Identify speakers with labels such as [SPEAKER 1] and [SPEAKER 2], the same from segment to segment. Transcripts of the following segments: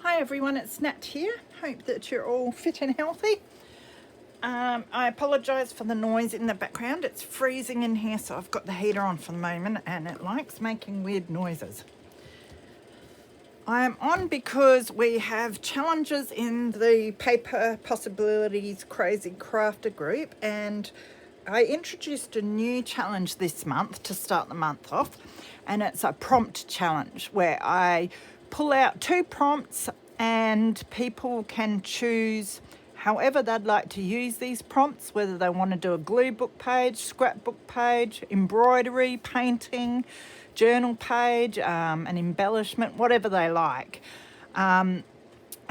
[SPEAKER 1] Hi everyone, it's Nat here. Hope that you're all fit and healthy. I apologise for the noise in the background. It's freezing in here, so I've got the heater on for the moment and it likes making weird noises. I am on because we have challenges in the Paper Possibilities Crazy Crafter group, and I introduced a new challenge this month to start the month off, and it's a prompt challenge where I pull out 2 prompts and people can choose however they'd like to use these prompts, whether they want to do a glue book page, scrapbook page, embroidery, painting, journal page, an embellishment, whatever they like.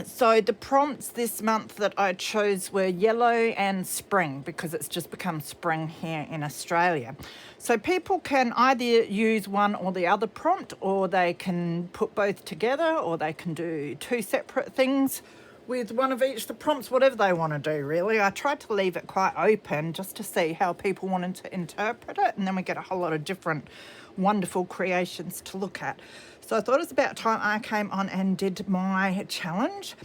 [SPEAKER 1] So the prompts this month that I chose were yellow and spring, because it's just become spring here in Australia. So people can either use one or the other prompt, or they can put both together, or they can do 2 separate things with one of each the prompts, whatever they want to do really. I tried to leave it quite open just to see how people wanted to interpret it, and then we get a whole lot of different wonderful creations to look at. So I thought it was about time I came on and did my challenge.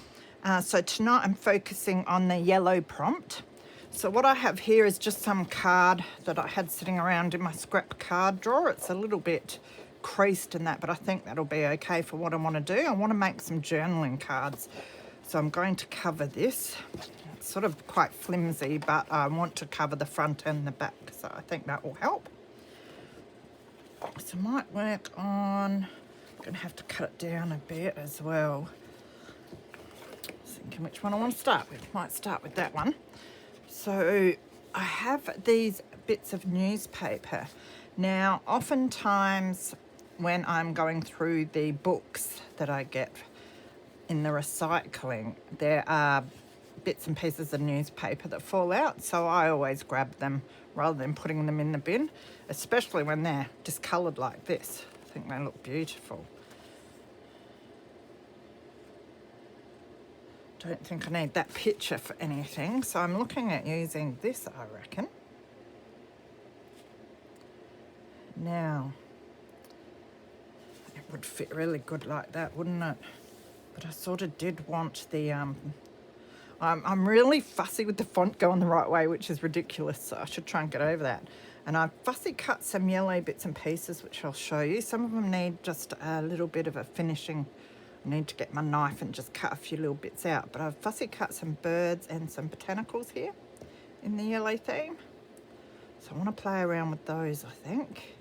[SPEAKER 1] So tonight I'm focusing on the yellow prompt. So what I have here is just some card that I had sitting around in my scrap card drawer. It's a little bit creased in that, but I think that'll be okay for what I want to do. I want to make some journaling cards. So I'm going to cover this. It's sort of quite flimsy, but I want to cover the front and the back, so I think that will help. So I might work on, I'm going to have to cut it down a bit as well. Thinking which one I want to start with. Might start with that one. So I have these bits of newspaper. Now, oftentimes when I'm going through the books that I get in the recycling, there are bits and pieces of newspaper that fall out, so I always grab them rather than putting them in the bin, especially when they're discoloured like this. I think they look beautiful. Don't think I need that picture for anything, so I'm looking at using this, I reckon. Now, it would fit really good like that, wouldn't it? But I sort of did want the, I'm really fussy with the font going the right way, which is ridiculous, so I should try and get over that. And I've fussy cut some yellow bits and pieces, which I'll show you. Some of them need just a little bit of a finishing. I need to get my knife and just cut a few little bits out. But I've fussy cut some birds and some botanicals here in the yellow theme. So I want to play around with those, I think.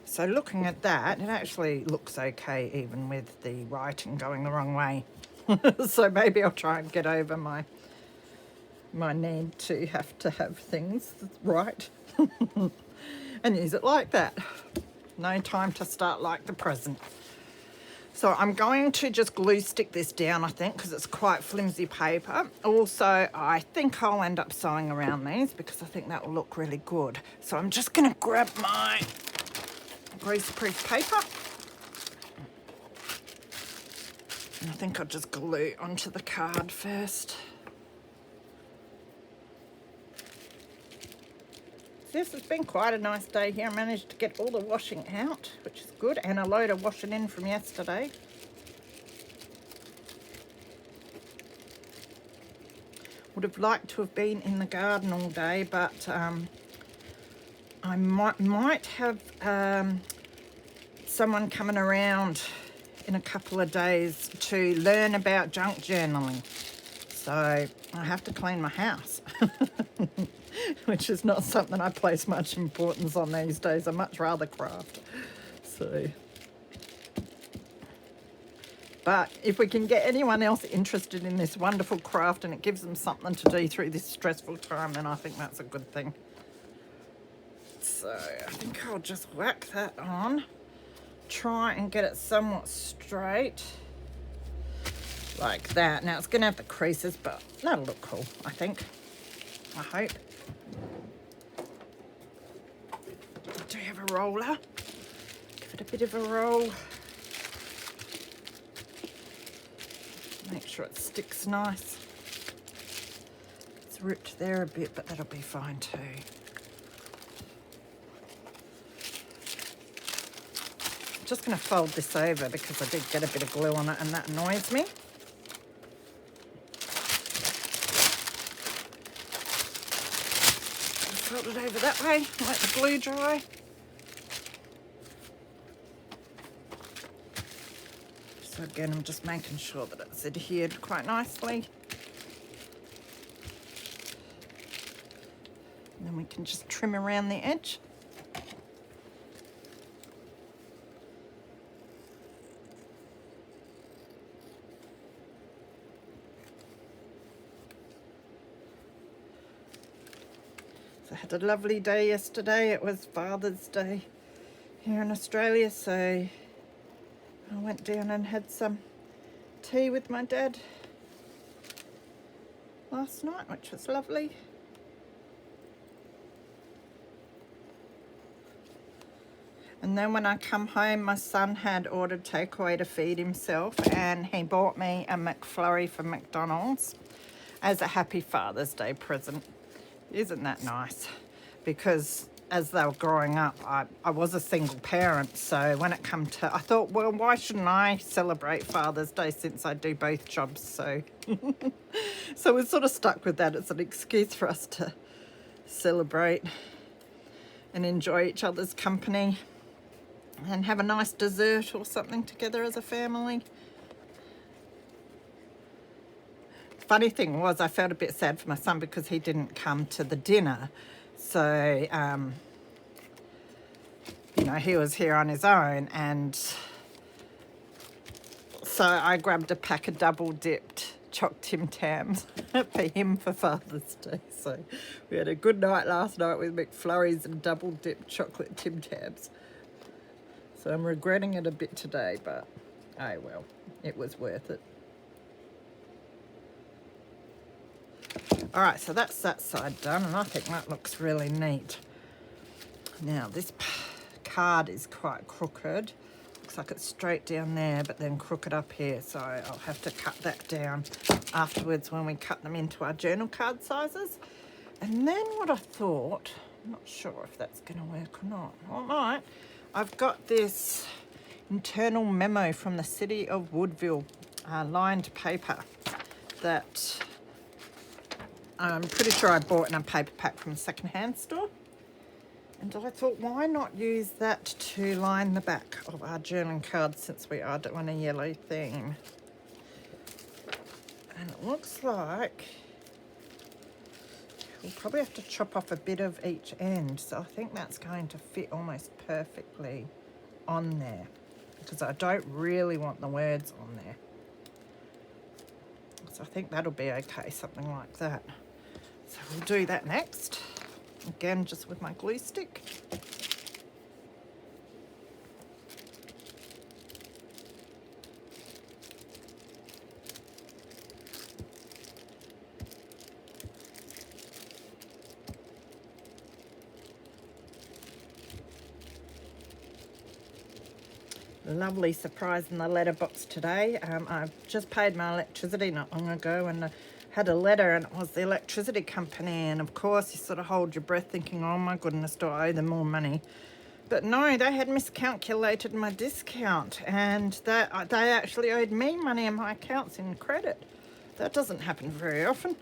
[SPEAKER 1] So looking at that, it actually looks okay even with the writing going the wrong way. So maybe I'll try and get over my need to have things right and use it like that. No time to start like the present. So I'm going to just glue stick this down, I think, because it's quite flimsy paper. Also, I think I'll end up sewing around these because I think that will look really good. So I'm just going to grab my greaseproof paper. And I think I'll just glue onto the card first. This has been quite a nice day here. I managed to get all the washing out, which is good, and a load of washing in from yesterday. Would have liked to have been in the garden all day, but I might have someone coming around in a couple of days to learn about junk journaling. So I have to clean my house, which is not something I place much importance on these days. I much rather craft. So, but if we can get anyone else interested in this wonderful craft and it gives them something to do through this stressful time, then I think that's a good thing. So I think I'll just whack that on, try and get it somewhat straight like that. Now it's going to have the creases, but that'll look cool, I think. I hope. I do have a roller. Give it a bit of a roll. Make sure it sticks nice. It's ripped there a bit, but that'll be fine too. just going to fold this over because I did get a bit of glue on it and that annoys me. Fold it over that way, let the glue dry. So again, I'm just making sure that it's adhered quite nicely. And then we can just trim around the edge. So I had a lovely day yesterday. It was Father's Day here in Australia, so I went down and had some tea with my dad last night, which was lovely. And then when I come home, my son had ordered takeaway to feed himself, and he bought me a McFlurry from McDonald's as a happy Father's Day present. Isn't that nice? Because as they were growing up, I was a single parent, so when it come to, I thought, well, why shouldn't I celebrate Father's Day since I do both jobs? So, so we're sort of stuck with that. It's an excuse for us to celebrate and enjoy each other's company and have a nice dessert or something together as a family. Funny thing was, I felt a bit sad for my son because he didn't come to the dinner. So, you know, he was here on his own, and so I grabbed a pack of double-dipped choc Tim Tams for him for Father's Day. So we had a good night last night with McFlurries and double-dipped chocolate Tim Tams. So I'm regretting it a bit today, but oh well, it was worth it. All right, so that's that side done, and I think that looks really neat. Now, this card is quite crooked. Looks like it's straight down there, but then crooked up here, so I'll have to cut that down afterwards when we cut them into our journal card sizes. And then what I thought, I'm not sure if that's going to work or not. Well, it might. I've got this internal memo from the City of Woodville, lined paper that I'm pretty sure I bought in a paper pack from a secondhand store. And I thought, why not use that to line the back of our journaling cards since we are doing a yellow theme. And it looks like we'll probably have to chop off a bit of each end. So I think that's going to fit almost perfectly on there, because I don't really want the words on there. So I think that'll be okay, something like that. So we'll do that next. Again, just with my glue stick. Lovely surprise in the letterbox today. I've just paid my electricity not long ago, and had a letter, and it was the electricity company, and of course you sort of hold your breath thinking, oh my goodness, do I owe them more money? But no, they had miscalculated my discount, and that they actually owed me money in my accounts in credit. That doesn't happen very often.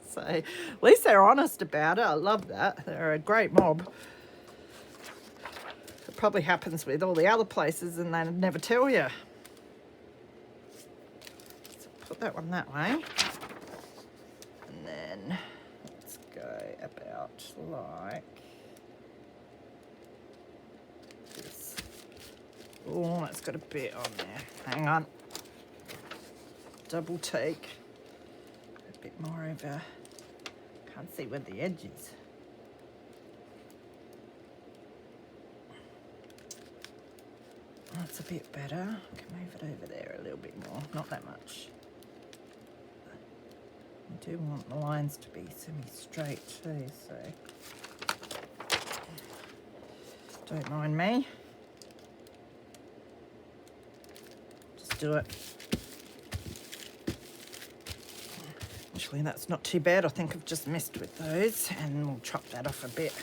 [SPEAKER 1] So at least they're honest about it. I love that. They're a great mob. It probably happens with all the other places and they never tell you. So put that one that way. And then let's go about like this. Oh, it's got a bit on there. Hang on. Double take. A bit more over. Can't see where the edge is. That's a bit better. I can move it over there a little bit more. Not that much. I do want the lines to be semi-straight too, so don't mind me. Just do it. Actually, that's not too bad. I think I've just messed with those, and we'll chop that off a bit.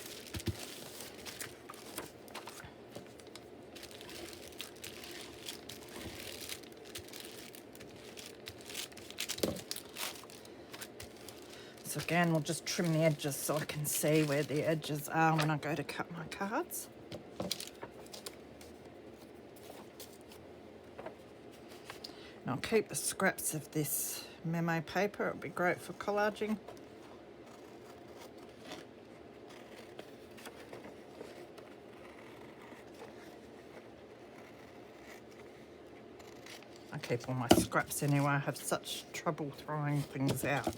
[SPEAKER 1] So again, we'll just trim the edges so I can see where the edges are when I go to cut my cards. And I'll keep the scraps of this memo paper. It'll be great for collaging. I keep all my scraps anyway. I have such trouble throwing things out.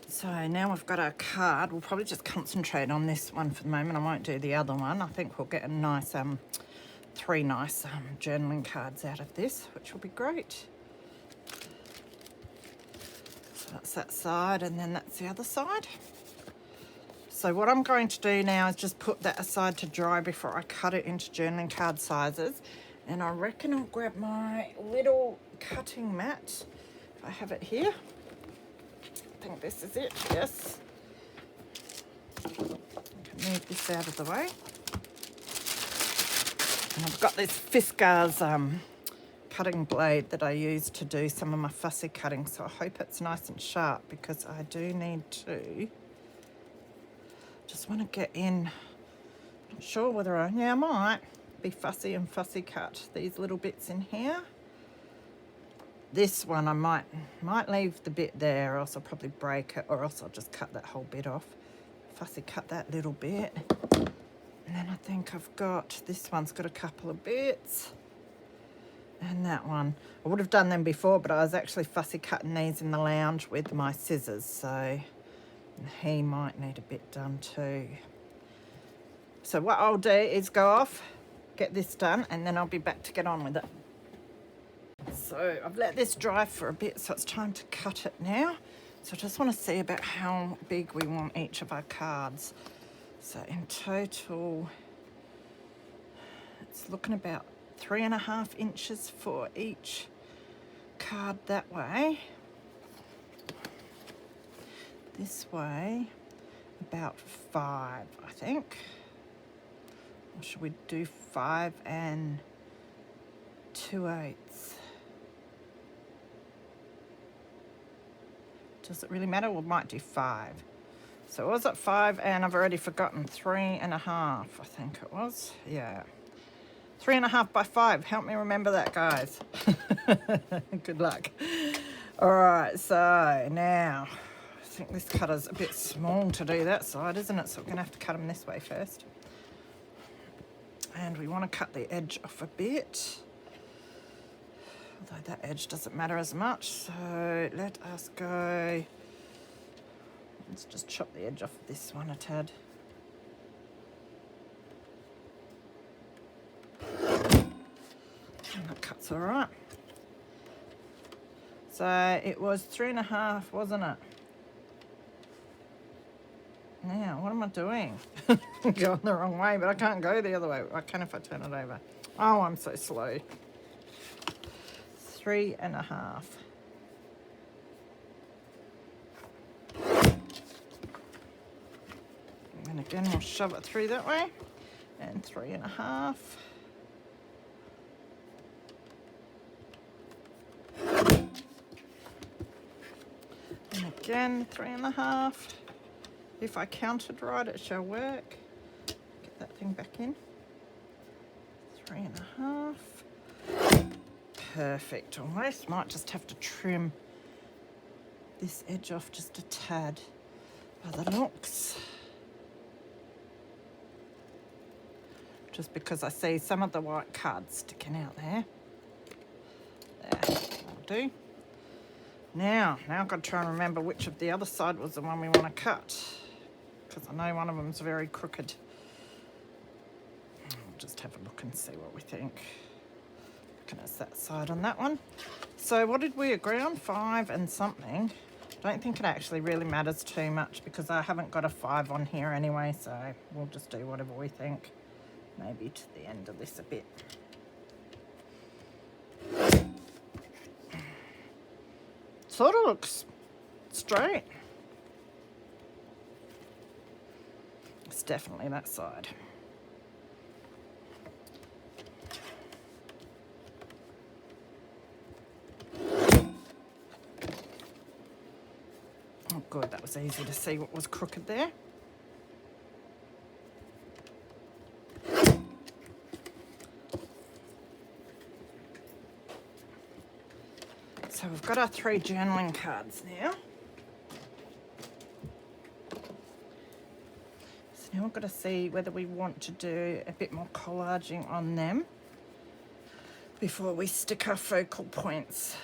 [SPEAKER 1] So now we've got our card. We'll probably just concentrate on this one for the moment. I won't do the other one. I think we'll get a nice, three nice journaling cards out of this, which will be great. So that's that side, and then that's the other side. So what I'm going to do now is just put that aside to dry before I cut it into journaling card sizes. And I reckon I'll grab my little cutting mat. I have it here. I think this is it, yes. I can move this out of the way. And I've got this Fiskars cutting blade that I use to do some of my fussy cutting, so I hope it's nice and sharp because I do need to. Just want to get in, not sure whether I might be fussy and fussy cut these little bits in here. This one I might leave the bit there, or else I'll probably break it, or else I'll just cut that whole bit off. Fussy cut that little bit. And then I think I've got, this one's got a couple of bits. And that one. I would have done them before, but I was actually fussy cutting these in the lounge with my scissors, so he might need a bit done too. So what I'll do is go off, get this done, and then I'll be back to get on with it. So I've let this dry for a bit, so it's time to cut it now. So I just want to see about how big we want each of our cards. So in total, it's looking about 3.5 inches for each card that way. This way, about 5, I think. Or should we do 5 2/8? Does it really matter? We might do 5. So was it 5? And I've already forgotten 3.5, I think it was. Yeah. 3.5 by 5. Help me remember that, guys. Good luck. All right, so now I think this cutter's a bit small to do that side, isn't it? So we're going to have to cut them this way first. And we want to cut the edge off a bit. Although that edge doesn't matter as much, so let us go. Let's just chop the edge off of this one a tad. And that cuts all right. So it was 3.5, wasn't it? Now, what am I doing? I'm going the wrong way, but I can't go the other way. I can if I turn it over. Oh, I'm so slow. 3.5. And again, we'll shove it through that way. And 3.5. And again, 3.5. If I counted right, it shall work. Get that thing back in. 3.5. Perfect. Almost. Might just have to trim this edge off just a tad by the looks. Just because I see some of the white cards sticking out there. There, that'll do. Now I've got to try and remember which of the other side was the one we want to cut, because I know one of them's very crooked. We'll just have a look and see what we think. Reckon it's that side on that one. So what did we agree on? 5 and something. I don't think it actually really matters too much because I haven't got a 5 on here anyway, so we'll just do whatever we think. Maybe to the end of this a bit. Sort of looks straight. It's definitely that side. Oh good, that was easy to see what was crooked there. So we've got our 3 journaling cards now. So now we've got to see whether we want to do a bit more collaging on them before we stick our focal points.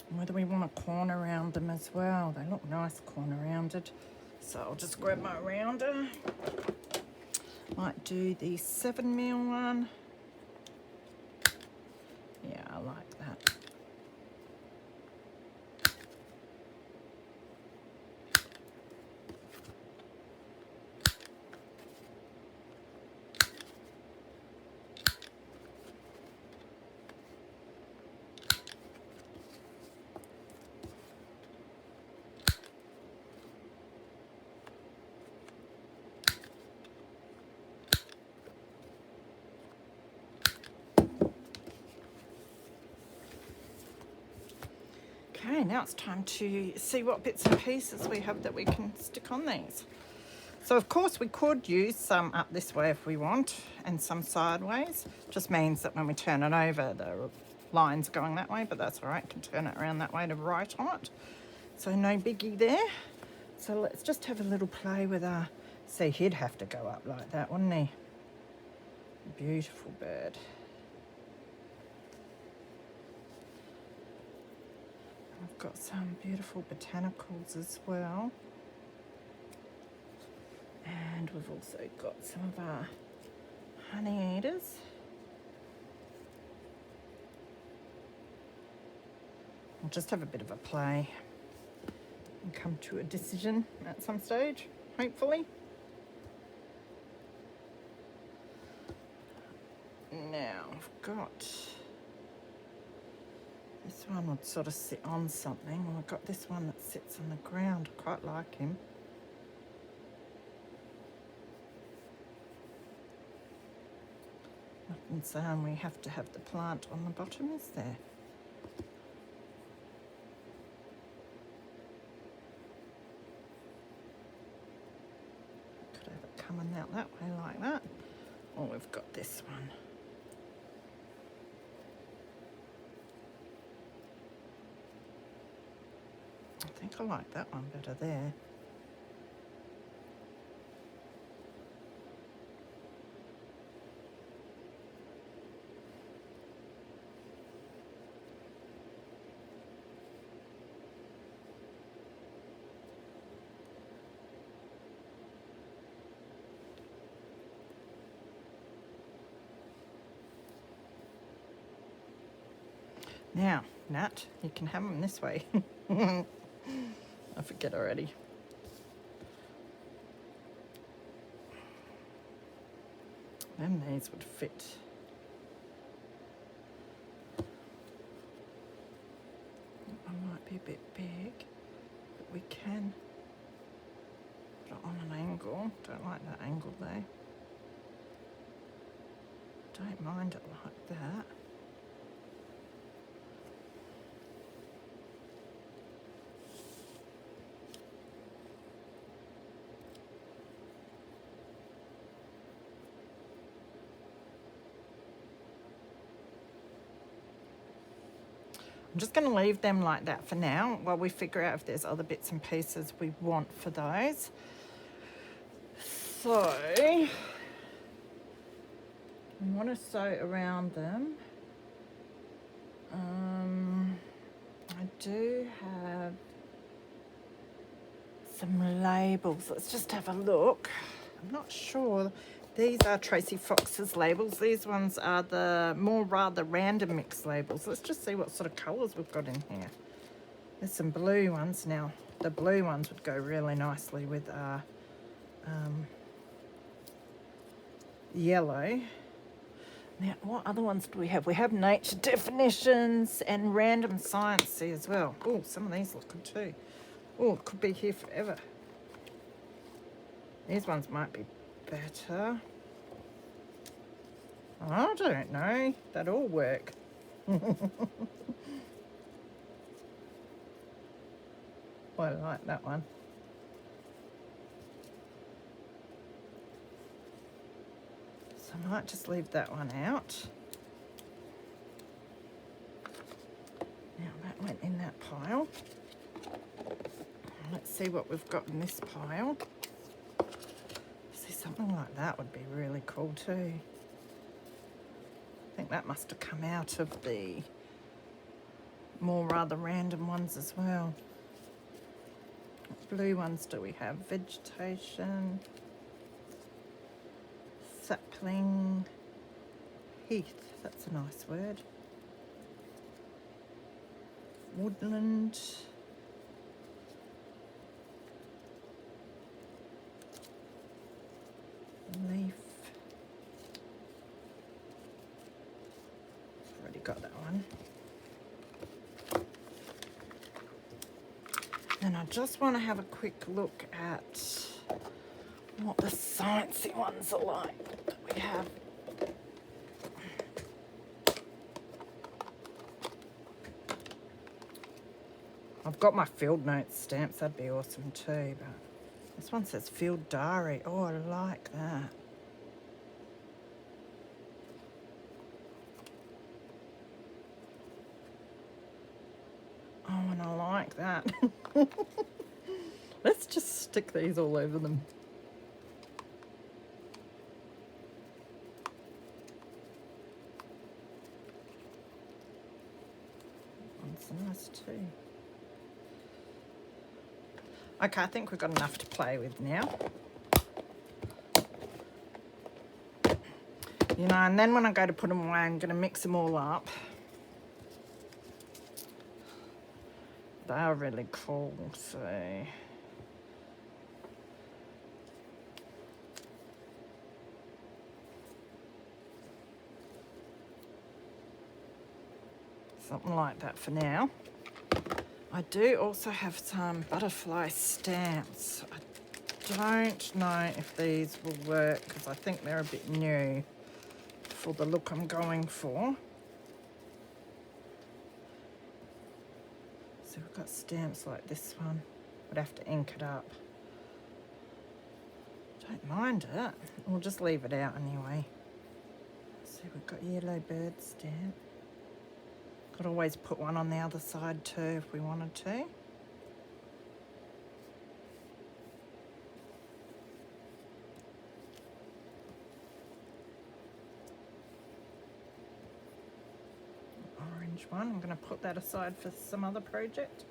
[SPEAKER 1] And whether we want a corner around them as well. They look nice corner rounded. So I'll just grab my rounder. Might do the 7mm one. Yeah, I like that. Okay, now it's time to see what bits and pieces we have that we can stick on these. So of course we could use some up this way if we want and some sideways. Just means that when we turn it over the line's going that way, but that's all right, can turn it around that way to write on it. So no biggie there. So let's just have a little play with our, see he'd have to go up like that, wouldn't he? Beautiful bird. I've got some beautiful botanicals as well. And we've also got some of our honey eaters. We'll just have a bit of a play and come to a decision at some stage, hopefully. Now I've got this one would sort of sit on something. Well, I've got this one that sits on the ground. I quite like him. Nothing saying we have to have the plant on the bottom, is there? Could have it coming out that way like that. Or we've got this one. I think I like that one better there. Now, Nat, you can have them this way. I forget already. Then these would fit. That one might be a bit big, but we can put it on an angle. Don't like that angle though. Don't mind it like that. I'm just going to leave them like that for now while we figure out if there's other bits and pieces we want for those. So, I want to sew around them. I do have some labels. Let's just have a look. I'm not sure. These are Tracy Fox's labels. These ones are the more rather random mix labels. Let's just see what sort of colours we've got in here. There's some blue ones now. The blue ones would go really nicely with yellow. Now, what other ones do we have? We have nature definitions and random sciencey as well. Oh, some of these look good too. Oh, it could be here forever. These ones might be better. I don't know. That all work. I like that one. So I might just leave that one out. Now that went in that pile. Let's see what we've got in this pile. See, something like that would be really cool too. I think that must have come out of the more rather random ones as well. What blue ones do we have? Vegetation, sapling, heath, that's a nice word. Woodland. Leaf. Already got that one. And I just want to have a quick look at what the sciencey ones are like that we have. I've got my field notes stamps, that'd be awesome too, but this one says field diary. Oh, I like that. Oh, and I like that. Let's just stick these all over them. That's nice too. Okay, I think we've got enough to play with now. You know, and then when I go to put them away, I'm going to mix them all up. They are really cool, so... something like that for now. I do also have some butterfly stamps. I don't know if these will work because I think they're a bit new for the look I'm going for. So we've got stamps like this one. Would have to ink it up. Don't mind it. We'll just leave it out anyway. So we've got yellow bird stamp. Could always put one on the other side too if we wanted to. Orange one, I'm going to put that aside for some other project.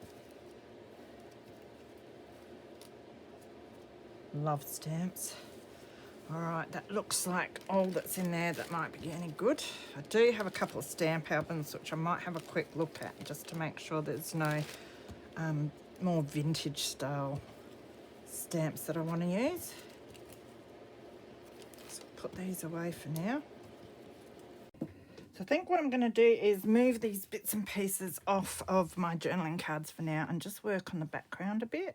[SPEAKER 1] Love stamps. Alright, that looks like all that's in there that might be any good. I do have a couple of stamp albums which I might have a quick look at just to make sure there's no more vintage style stamps that I want to use. So put these away for now. So I think what I'm going to do is move these bits and pieces off of my journaling cards for now and just work on the background a bit.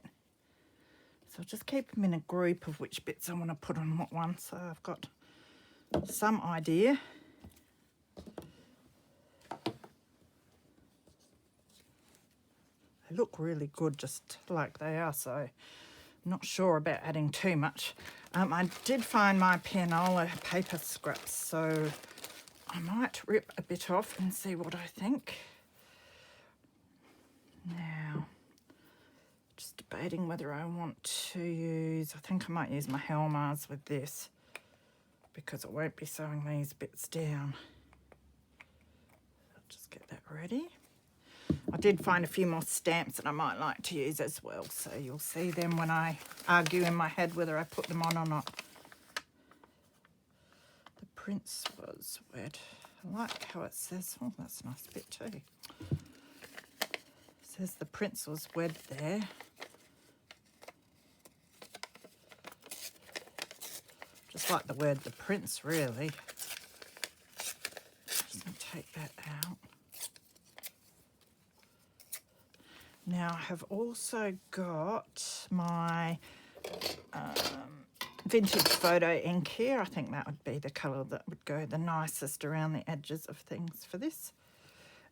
[SPEAKER 1] So I'll just keep them in a group of which bits I want to put on what one. So I've got some idea. They look really good just like they are, so I'm not sure about adding too much. I did find my pianola paper scraps, so I might rip a bit off and see what I think. Now, just debating whether I want to use, I think I might use my Helmars with this because I won't be sewing these bits down. I'll just get that ready. I did find a few more stamps that I might like to use as well, so you'll see them when I argue in my head whether I put them on or not. The Prince was red. I like how it says, oh, that's a nice bit too. says the prince was wed there. Just like the word the prince, really. Just going to take that out. Now I have also got my vintage photo ink here. I think that would be the colour that would go the nicest around the edges of things for this.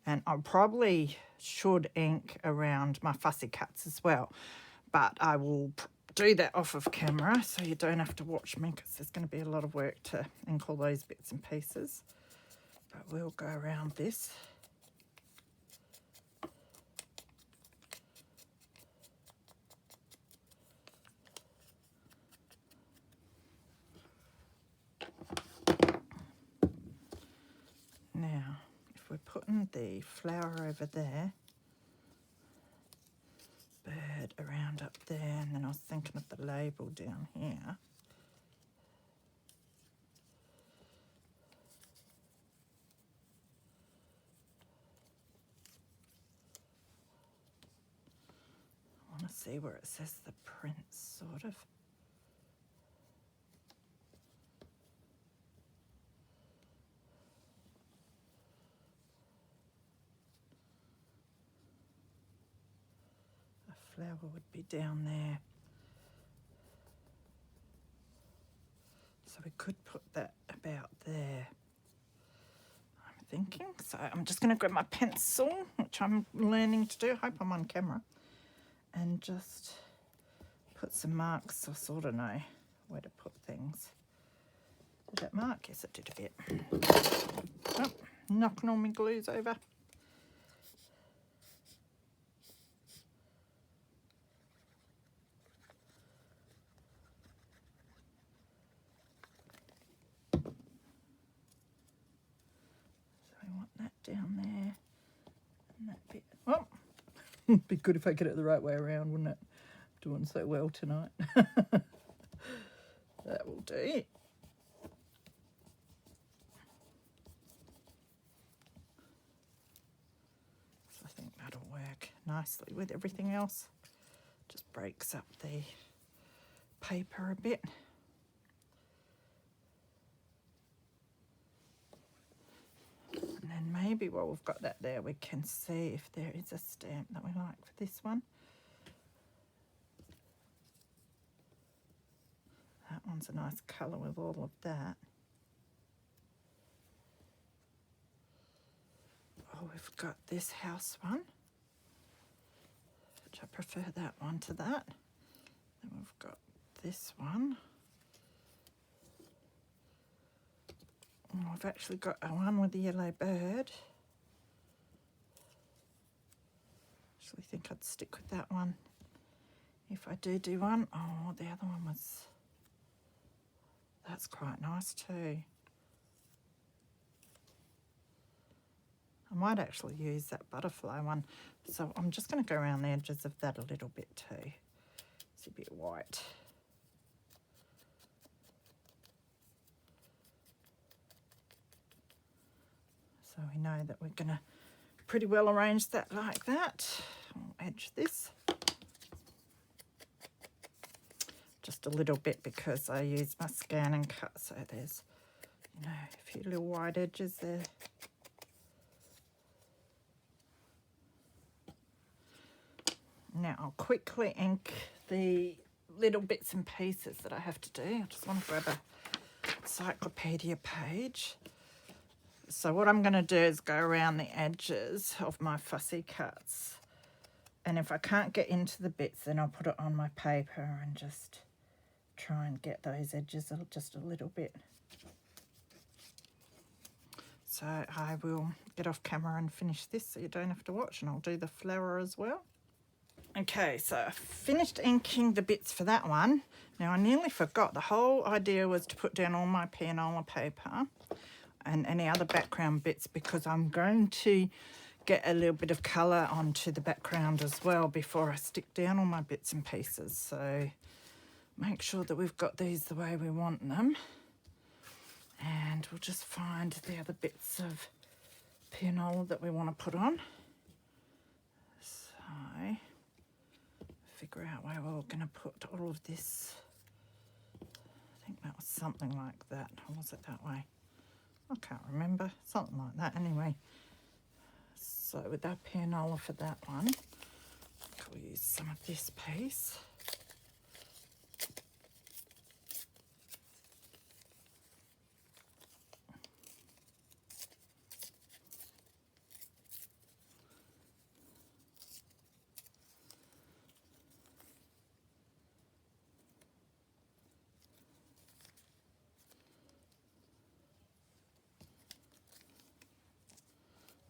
[SPEAKER 1] And I probably should ink around my fussy cuts as well. But I will do that off of camera so you don't have to watch me, because there's going to be a lot of work to ink all those bits and pieces. But we'll go around this. Now, if we're putting the flower over there, bird around up there, and then I was thinking of the label down here. I want to see where it says the prince, sort of. Flower would be down there. So we could put that about there, I'm thinking. So I'm just going to grab my pencil, which I'm learning to do. I hope I'm on camera. And just put some marks, so I sort of know where to put things. Did that mark? Yes, it did a bit. Oh, knocking all my glues over. Down there and that bit. Oh, it'd be good if I get it the right way around, wouldn't it? Doing so well tonight. That will do. So I think that'll work nicely with everything else. Just breaks up the paper a bit. And then maybe while we've got that there, we can see if there is a stamp that we like for this one. That one's a nice colour with all of that. Oh, we've got this house one, which I prefer that one to that. Then we've got this one. Oh, I've actually got a one with a yellow bird. Actually think I'd stick with that one if I do one. Oh, the other one was, that's quite nice too. I might actually use that butterfly one. So I'm just going to go around the edges of that a little bit too. It's a bit white. So we know that we're going to pretty well arrange that like that. I'll edge this. Just a little bit because I use my scan and cut, so there's, you know, a few little white edges there. Now I'll quickly ink the little bits and pieces that I have to do. I just want to grab a encyclopedia page. So what I'm going to do is go around the edges of my fussy cuts. And if I can't get into the bits, then I'll put it on my paper and just try and get those edges just a little bit. So I will get off camera and finish this so you don't have to watch, and I'll do the flower as well. Okay, so I finished inking the bits for that one. Now I nearly forgot, the whole idea was to put down all my pianola paper and any other background bits, because I'm going to get a little bit of colour onto the background as well before I stick down all my bits and pieces. So make sure that we've got these the way we want them, and we'll just find the other bits of pianola that we want to put on. So figure out where we're going to put all of this. I think that was something like that. Or was it that way? I can't remember. Something like that anyway. So with our pianola for that one, we'll use some of this piece.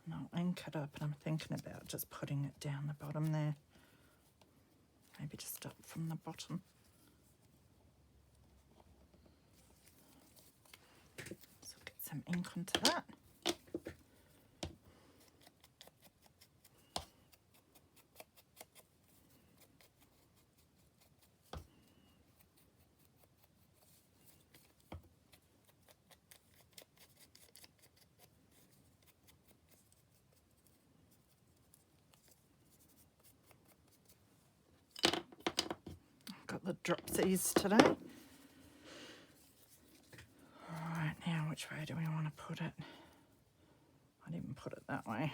[SPEAKER 1] And I'll ink it up, and I'm thinking about just putting it down the bottom there. Maybe just up from the bottom. So get some ink onto that. Got the dropsies today. Alright, now which way do we want to put it? I didn't put it that way.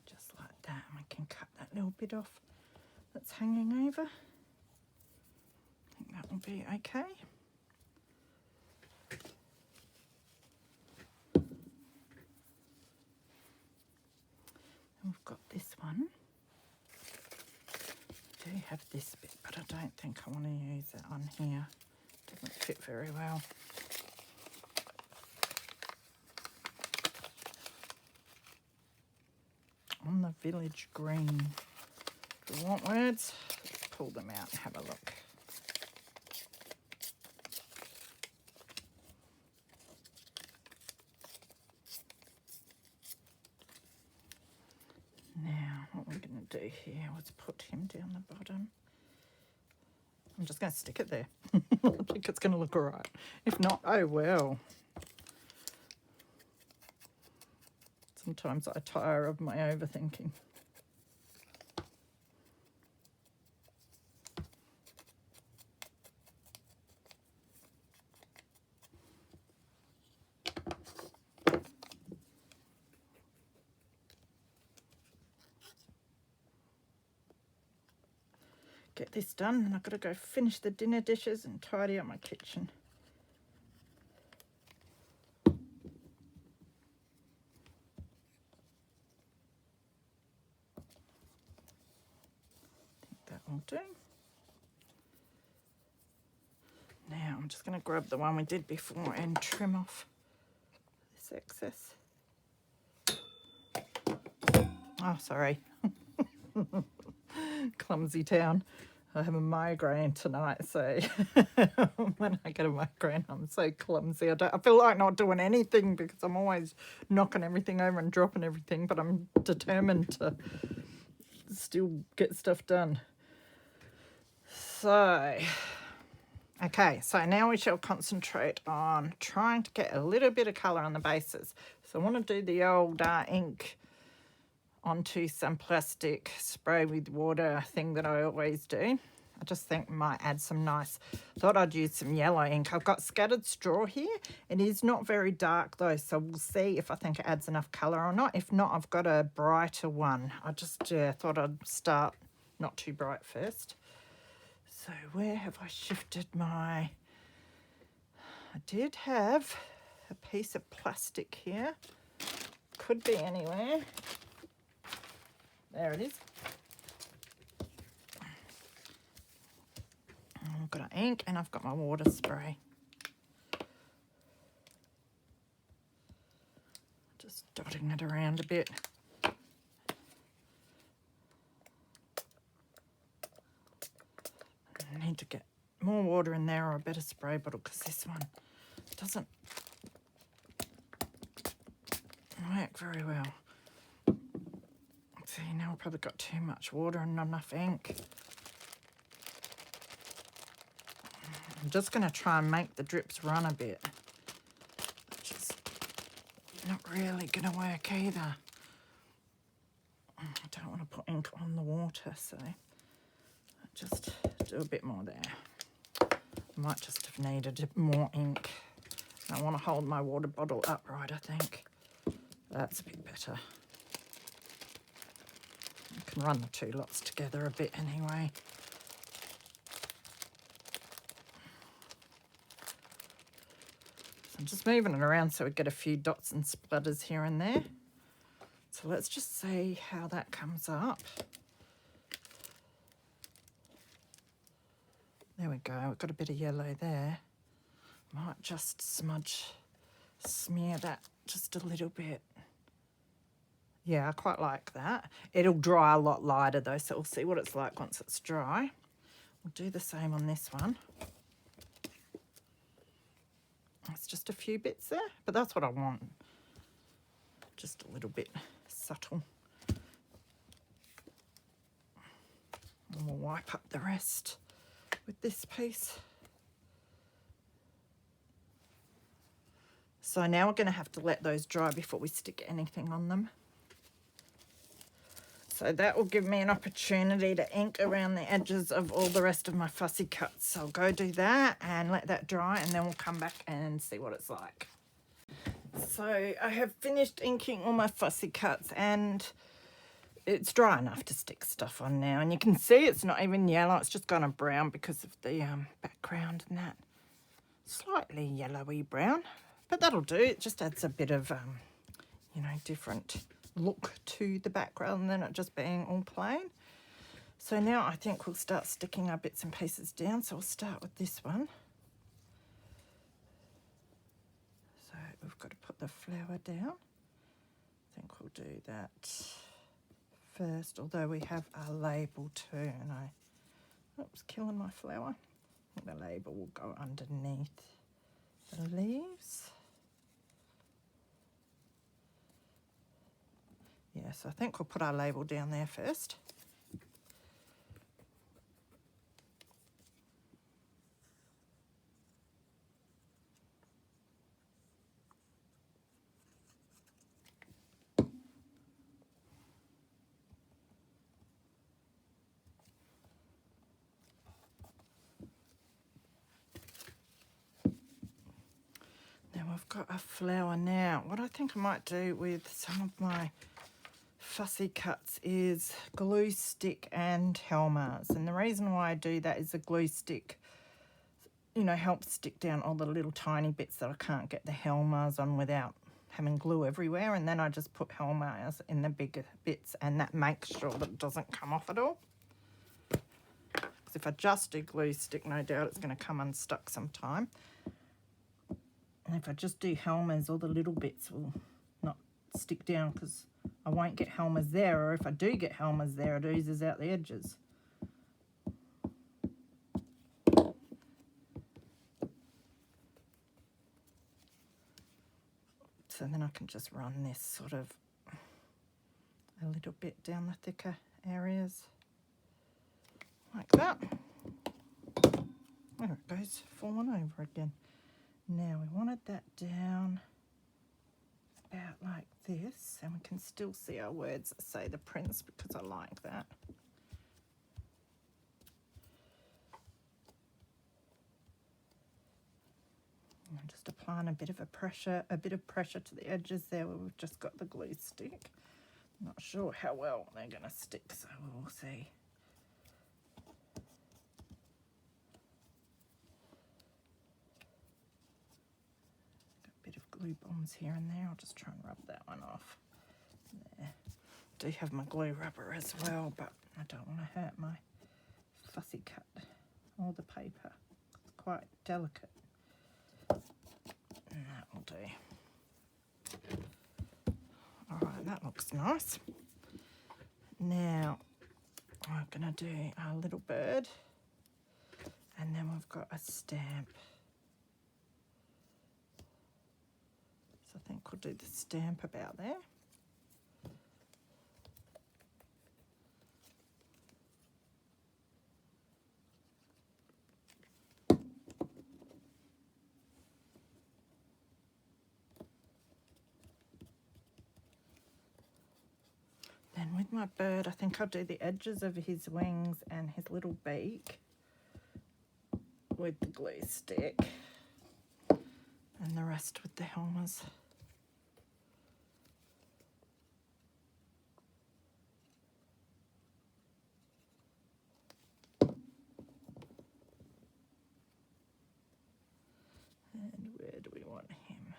[SPEAKER 1] Just like that, and we can cut that little bit off that's hanging over. I think that will be okay. And we've got this one. I do have this bit, but I don't think I want to use it on here. Doesn't fit very well. On the village green. If you want words, let's pull them out and have a look. Now, what we're going to do here is put him down the bottom. I'm just going to stick it there. I think it's going to look all right. If not, oh well. Sometimes I tire of my overthinking. Get this done, and I've got to go finish the dinner dishes and tidy up my kitchen. Will do. Now I'm just going to grab the one we did before and trim off this excess. Oh, sorry. Clumsy town. I have a migraine tonight, so when I get a migraine, I'm so clumsy. I feel like not doing anything because I'm always knocking everything over and dropping everything, but I'm determined to still get stuff done. So, okay, so now we shall concentrate on trying to get a little bit of colour on the bases. So I want to do the old ink onto some plastic spray with water thing that I always do. I just think might add some nice, thought I'd use some yellow ink. I've got scattered straw here. It is not very dark though, so we'll see if I think it adds enough colour or not. If not, I've got a brighter one. I just thought I'd start not too bright first. So where have I shifted my... I did have a piece of plastic here. Could be anywhere. There it is. I've got an ink and I've got my water spray. Just dotting it around a bit. And water in there or a better spray bottle, because this one doesn't work very well. See, now I've probably got too much water and not enough ink. I'm just going to try and make the drips run a bit, which is not really going to work either. I don't want to put ink on the water, so I'll just do a bit more there. I might just have needed more ink. I want to hold my water bottle upright, I think. That's a bit better. I can run the two lots together a bit anyway. So I'm just moving it around so we get a few dots and sputters here and there. So let's just see how that comes up. There we go, we've got a bit of yellow there. Might just smear that just a little bit. Yeah, I quite like that. It'll dry a lot lighter though, so we'll see what it's like once it's dry. We'll do the same on this one. It's just a few bits there, but that's what I want. Just a little bit subtle. And we'll wipe up the rest with this piece. So now we're going to have to let those dry before we stick anything on them. So that will give me an opportunity to ink around the edges of all the rest of my fussy cuts. So I'll go do that and let that dry, and then we'll come back and see what it's like. So I have finished inking all my fussy cuts, and it's dry enough to stick stuff on now. And you can see it's not even yellow, it's just gone brown because of the background and that. Slightly yellowy brown, but that'll do. It just adds a bit of, you know, different look to the background than it just being all plain. So now I think we'll start sticking our bits and pieces down. So we'll start with this one. So we've got to put the flower down. I think we'll do that first, although we have our label too, and oops, killing my flower. I think the label will go underneath the leaves. Yeah, so I think we'll put our label down there first. Now we've got a flower now. What I think I might do with some of my fussy cuts is glue stick and Helmers, and the reason why I do that is the glue stick, you know, helps stick down all the little tiny bits that I can't get the Helmers on without having glue everywhere, and then I just put Helmers in the bigger bits, and that makes sure that it doesn't come off at all. Because if I just do glue stick, no doubt it's going to come unstuck sometime. And if I just do Helmers, all the little bits will not stick down because I won't get Helmers there, or if I do get Helmers there, it oozes out the edges. So then I can just run this sort of a little bit down the thicker areas, like that. There it goes, falling over again. Now we wanted that down about like this, and we can still see our words that say the prince because I like that. I'm just applying a bit of pressure to the edges there where we've just got the glue stick. Not sure how well they're going to stick, so we'll see. Glue bombs here and there. I'll just try and rub that one off. There. I do have my glue rubber as well, but I don't want to hurt my fussy cut or the paper. It's quite delicate. And that will do. Alright, that looks nice. Now I'm going to do our little bird, And then we've got a stamp. So I think we'll do the stamp about there. Then with my bird, I think I'll do the edges of his wings and his little beak with the glue stick, and the rest with the helmers. And where do we want him?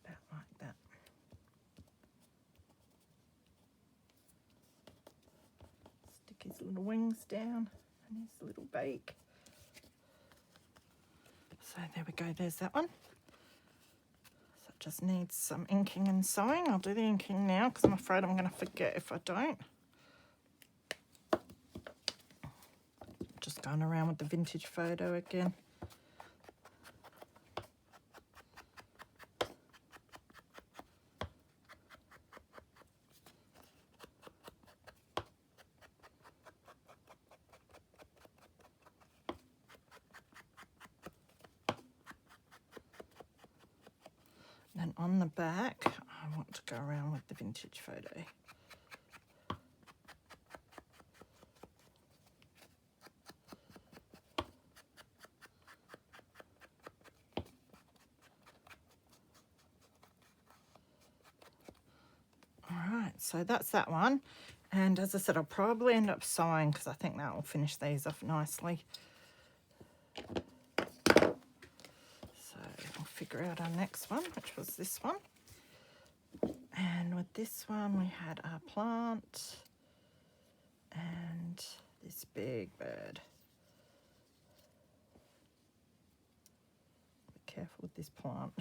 [SPEAKER 1] About like that. Stick his little wings down and his little beak. So there we go, there's that one. So it just needs some inking and sewing. I'll do the inking now because I'm afraid I'm going to forget if I don't. Just going around with the vintage photo again. Then on the back, I want to go around with the vintage photo. Alright, so that's that one. And as I said, I'll probably end up sewing because I think that will finish these off nicely. So I'll figure out our next one, which was this one. And with this one, we had our plant and this big bird. Be careful with this plant.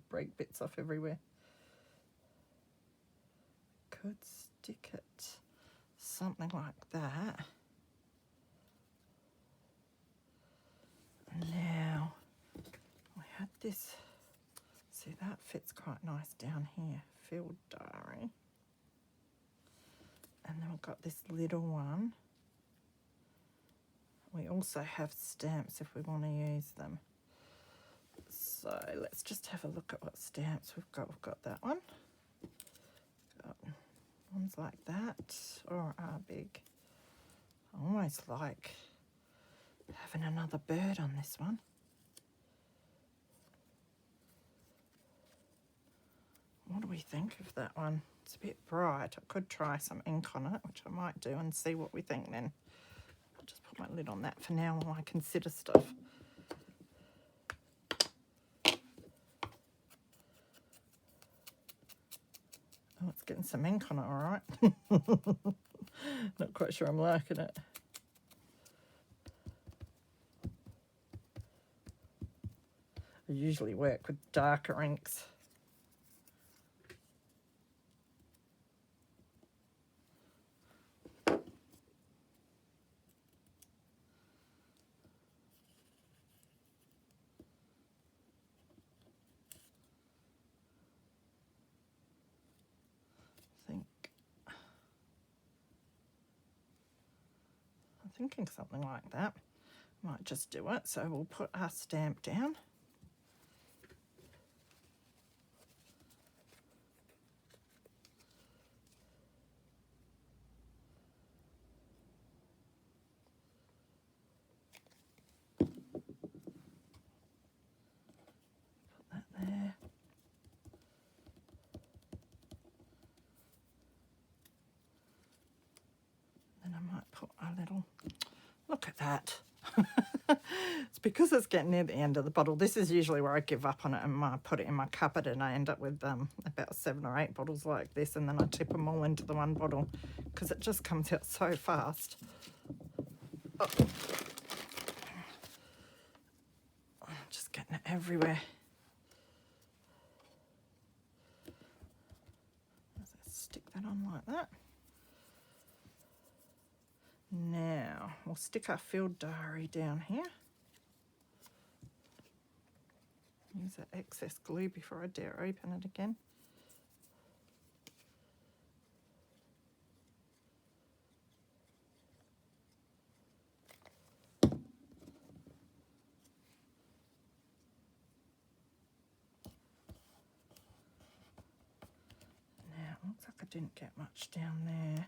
[SPEAKER 1] Break bits off everywhere. Could stick it something like that. Now, we had this, see that fits quite nice down here, field diary. And then we've got this little one. We also have stamps if we want to use them. So let's just have a look at what stamps we've got. We've got that one. Got ones like that, or are big. I almost like having another bird on this one. What do we think of that one? It's a bit bright. I could try some ink on it, which I might do, and see what we think then. I'll just put my lid on that for now while I consider stuff. Oh, it's getting some ink on it, all right. Not quite sure I'm liking it. I usually work with darker inks. I'm thinking something like that. Might just do it. So we'll put our stamp down. Put that there. Then I might put a little, look at that. It's because it's getting near the end of the bottle. This is usually where I give up on it and I put it in my cupboard, and I end up with about 7 or 8 bottles like this, and then I tip them all into the one bottle because it just comes out so fast. Oh. Just getting it everywhere. Stick that on like that. we'll stick our field diary down here. Use that excess glue before I dare open it again. Now, it looks like I didn't get much down there.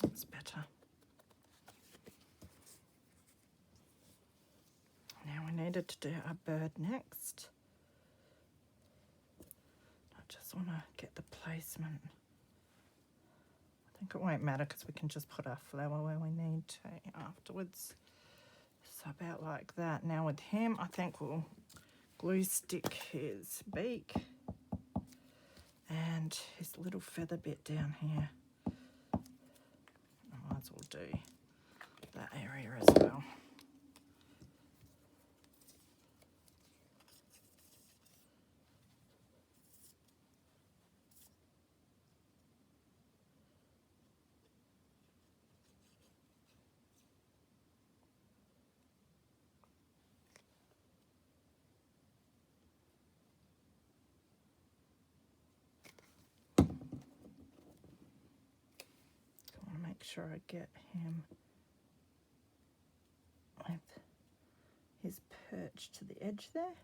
[SPEAKER 1] That's better. Now we needed to do our bird next. I just want to get the placement. I think it won't matter because we can just put our flower where we need to afterwards. So about like that. Now with him, I think we'll glue stick his beak and his little feather bit down here. I might as well do that area as well. Make sure I get him with his perch to the edge there.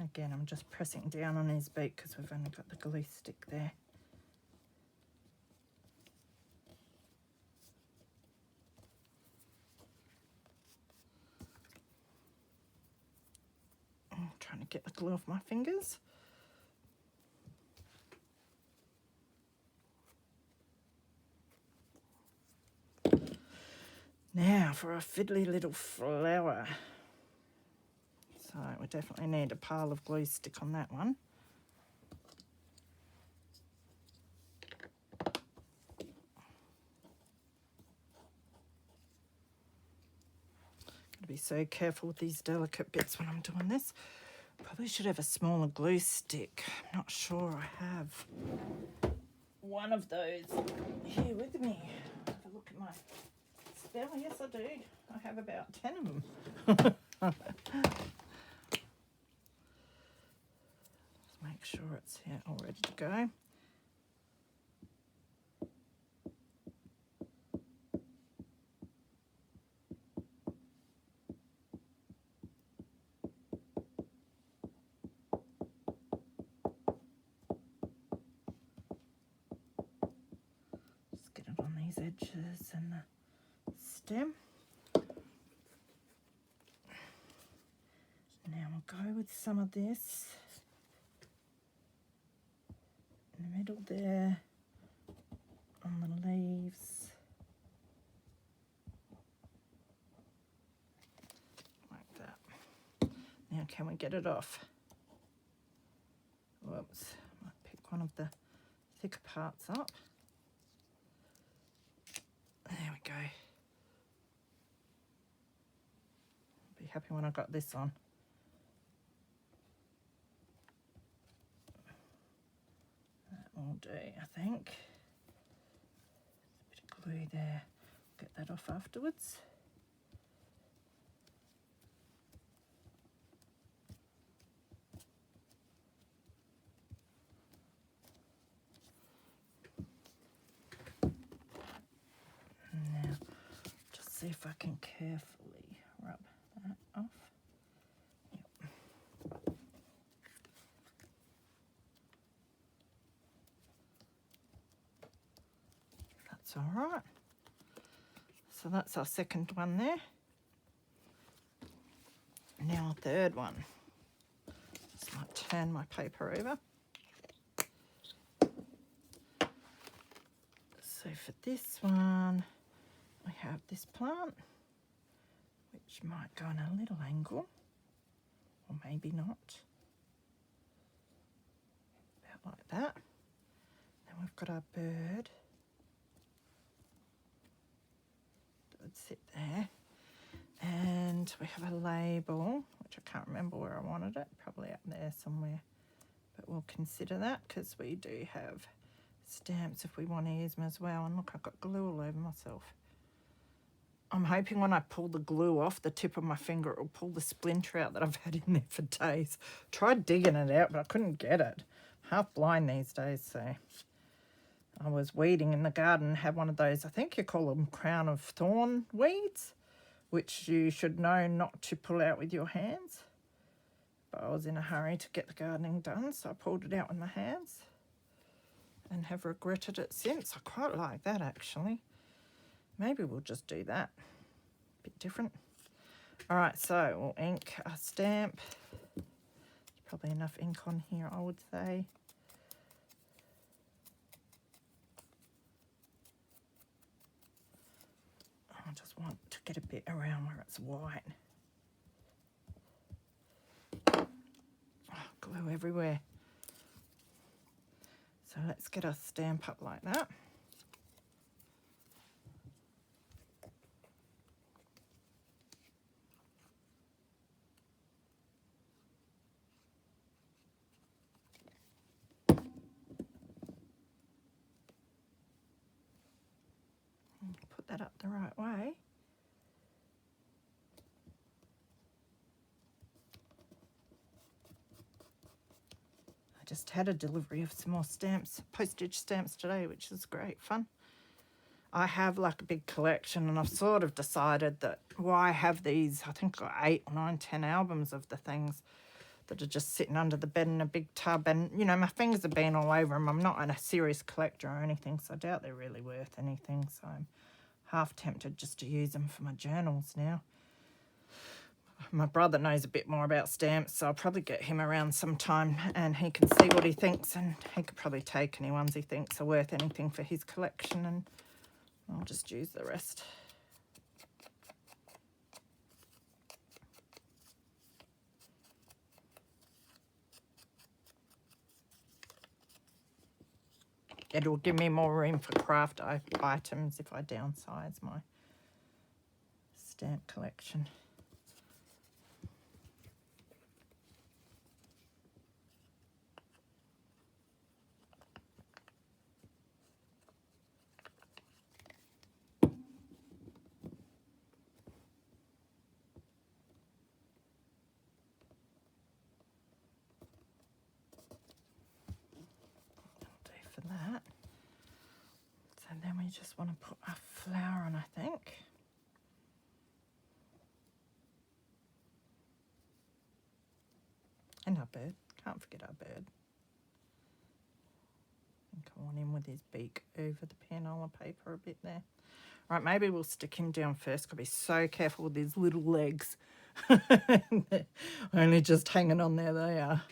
[SPEAKER 1] Again, I'm just pressing down on his beak because we've only got the glue stick there. I'm trying to get the glue off my fingers. Now for a fiddly little flower. So we definitely need a pile of glue stick on that one. Gotta be so careful with these delicate bits when I'm doing this. Probably should have a smaller glue stick. I'm not sure I have one of those here with me. Have a look at my spell. Yes, I do. I have about 10 of them. Just make sure it's here all ready to go. Just get it on these edges and the stem. Now we'll go with some of this in the middle there on the leaves. Like that. Now can we get it off? Whoops, might pick one of the thicker parts up. There we go. I'll be happy when I got this on. That will do, I think. A bit of glue there. Get that off afterwards. Now, just see if I can carefully rub that off. Yep. That's all right. So that's our second one there. Now our third one. Just might turn my paper over. So for this one, we have this plant, which might go on a little angle, or maybe not. About like that. Then we've got our bird. should sit there. And we have a label, which I can't remember where I wanted it, probably up there somewhere. But we'll consider that because we do have stamps if we want to use them as well. And look, I've got glue all over myself. I'm hoping when I pull the glue off the tip of my finger, it will pull the splinter out that I've had in there for days. Tried digging it out, but I couldn't get it. Half blind these days, so I was weeding in the garden, had one of those, I think you call them crown of thorn weeds, which you should know not to pull out with your hands. But I was in a hurry to get the gardening done, so I pulled it out with my hands and have regretted it since. I quite like that, actually. Maybe we'll just do that. Bit different. All right, so we'll ink our stamp. There's probably enough ink on here, I would say. I just want to get a bit around where it's white. Oh, glue everywhere. So let's get our stamp up like that. Put that up the right way. I just had a delivery of some more stamps, postage stamps today, which is great fun. I have like a big collection, and I've sort of decided that why have these, I think 8, 9, 10 albums of the things that are just sitting under the bed in a big tub, and you know, my fingers have been all over them. I'm not a serious collector or anything, so I doubt they're really worth anything, so I'm half tempted just to use them for my journals now. My brother knows a bit more about stamps, so I'll probably get him around sometime and he can see what he thinks, and he could probably take any ones he thinks are worth anything for his collection, and I'll just use the rest. It will give me more room for craft items if I downsize my stamp collection. For that. So then we just want to put a flower on, I think. And our bird. Can't forget our bird. I think I want him with his beak over the pianola paper a bit there. All right, maybe we'll stick him down first. Got to be so careful with his little legs. Only just hanging on there they are.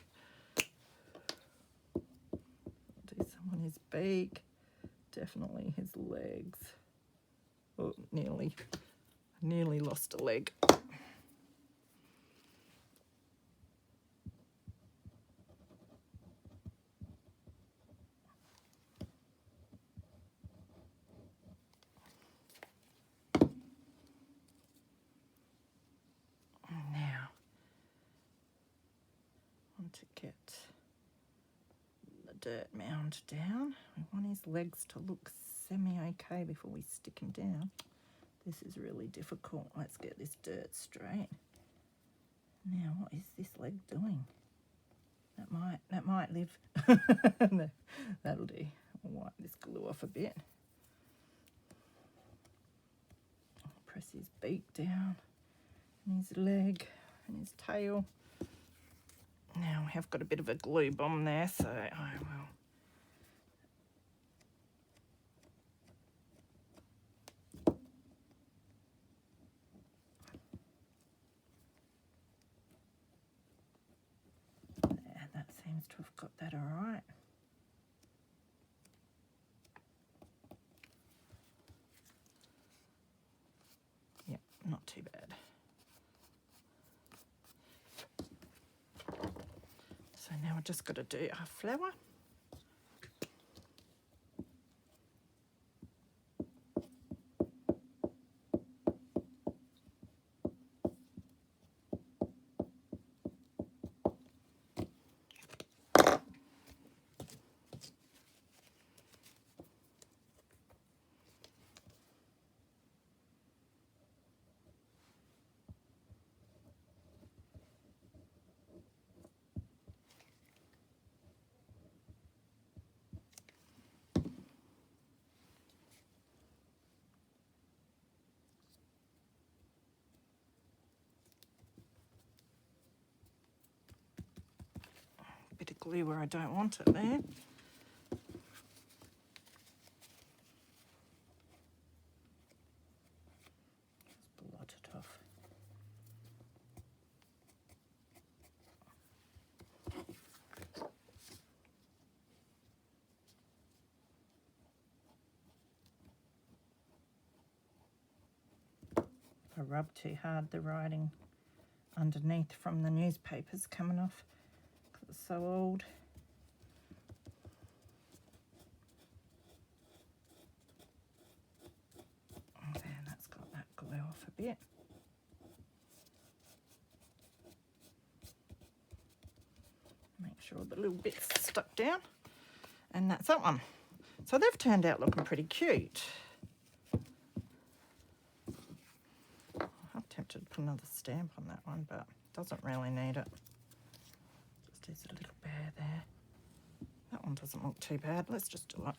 [SPEAKER 1] Do some on his beak. Definitely his legs. Oh, nearly lost a leg. Now, I want to get the dirt mound down. We want his legs to look semi-okay before we stick him down. This is really difficult. Let's get this dirt straight. Now, what is this leg doing? That might live. No, that'll do. I'll wipe this glue off a bit. I'll press his beak down, and his leg, and his tail. Now we have got a bit of a glue bomb there, so I will seems to have got that all right. Yep, not too bad. So now we've just got to do our flower. bit of glue where I don't want it there. Just blot it off. If I rub too hard, the writing underneath from the newspaper's coming off because it's so old. Oh, there, that's got that glue off a bit. Make sure the little bit's stuck down. And that's that one. So they've turned out looking pretty cute. I'm tempted to put another stamp on that one, but doesn't really need it. Just use a little bear there. That one doesn't look too bad. Let's just do it.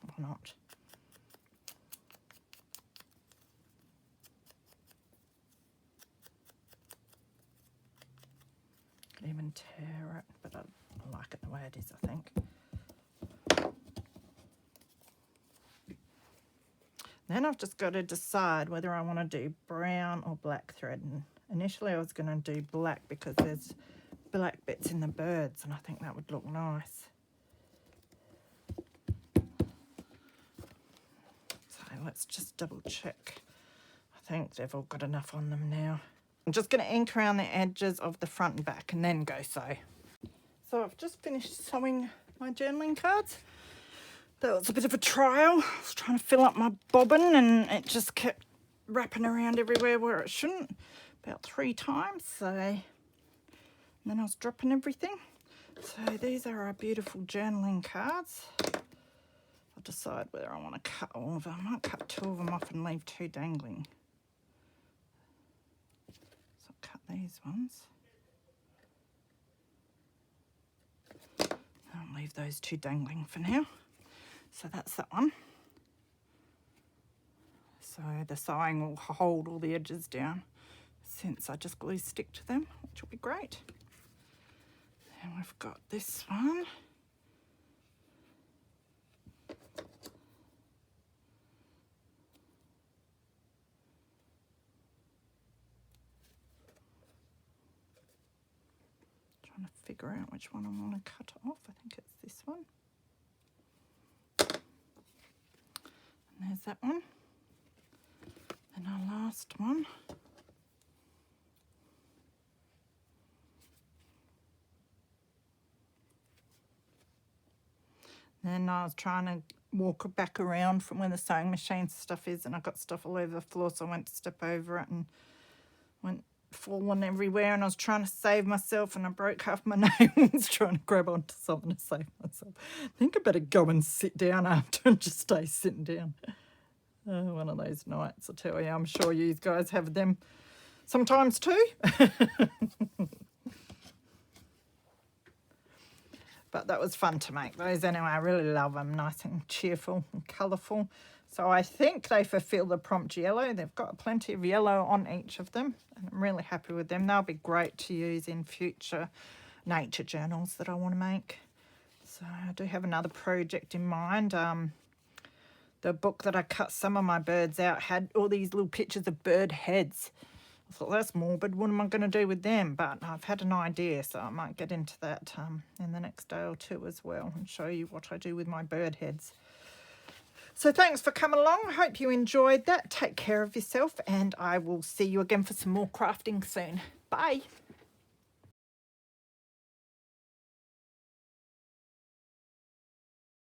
[SPEAKER 1] Why not? Could even tear it, but I like it the way it is, I think. Then I've just got to decide whether I want to do brown or black thread. And initially I was going to do black because there's black bits in the birds and I think that would look nice. So let's just double check. I think they've all got enough on them now. I'm just going to ink around the edges of the front and back and then go sew. So I've just finished sewing my journaling cards. That was a bit of a trial. I was trying to fill up my bobbin and it just kept wrapping around everywhere where it shouldn't, about 3 times. So, and then I was dropping everything. So these are our beautiful journaling cards. I'll decide whether I want to cut all of them. I might cut 2 of them off and leave 2 dangling. So I'll cut these ones. I'll leave those 2 dangling for now. So that's that one. So the sewing will hold all the edges down since I just glue stick to them, which will be great. Then we've got this one. Trying to figure out which one I want to cut off. I think it's this one. And there's that one. And our last one. Then I was trying to walk back around from where the sewing machine stuff is and I got stuff all over the floor, so I went to step over it and went falling everywhere, and I was trying to save myself and I broke half my nails trying to grab onto something to save myself. I think I better go and sit down after and just stay sitting down. One of those nights, I tell you. I'm sure you guys have them sometimes too. But that was fun to make those anyway. I really love them, nice and cheerful and colourful. So I think they fulfil the prompt yellow. They've got plenty of yellow on each of them, and I'm really happy with them. They'll be great to use in future nature journals that I want to make. So I do have another project in mind. The book that I cut some of my birds out had all these little pictures of bird heads. I thought, that's morbid. What am I going to do with them? But I've had an idea, so I might get into that in the next day or 2 as well and show you what I do with my bird heads. So thanks for coming along. I hope you enjoyed that. Take care of yourself, and I will see you again for some more crafting soon. Bye.